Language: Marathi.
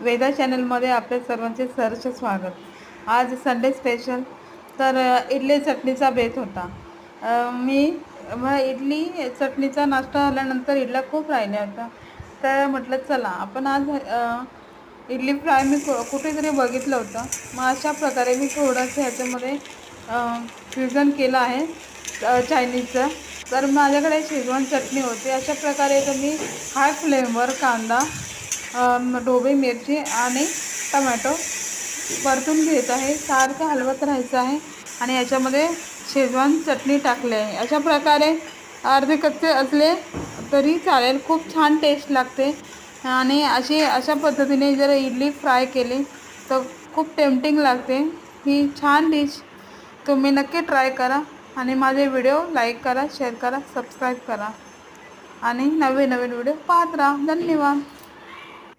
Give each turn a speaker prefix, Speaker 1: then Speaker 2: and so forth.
Speaker 1: वेदा चॅनलमध्ये आपल्या सर्वांचे सहर्ष स्वागत. आज संडे स्पेशल तर इडली चटणीचा बेत होता. इडली चटणीचा नाश्ता झाल्यानंतर इडल्या खूप राहिल्या होत्या, तर म्हटलं चला आपण आज इडली फ्राय मी कुठेतरी बघितलं होतं. मग अशा प्रकारे मी थोडंसं ह्याच्यामध्ये फ्युजन केलं आहे चायनीजचं. तर माझ्याकडे शेजवान चटणी होती. अशा प्रकारे तर मी हाय फ्लेमवर कांदा, ढोबळी मिरची आणि टमॅटो परतून घेत आहे. सारखं हलवत राहायचं आहे आणि याच्यामध्ये शेजवान चटणी टाकली आहे. अशा प्रकारे अर्धे कच्चे असले तरी चालेल, खूप छान टेस्ट लागते. आणि अशा पद्धतीने जर इडली फ्राय केली तर खूप टेम्पटिंग लागते. ही छान डिश तुम्ही नक्की ट्राय करा आणि माझे व्हिडिओ लाईक करा, शेअर करा, सबस्क्राईब करा आणि नवीन नवीन व्हिडिओ पाहत राहा. धन्यवाद.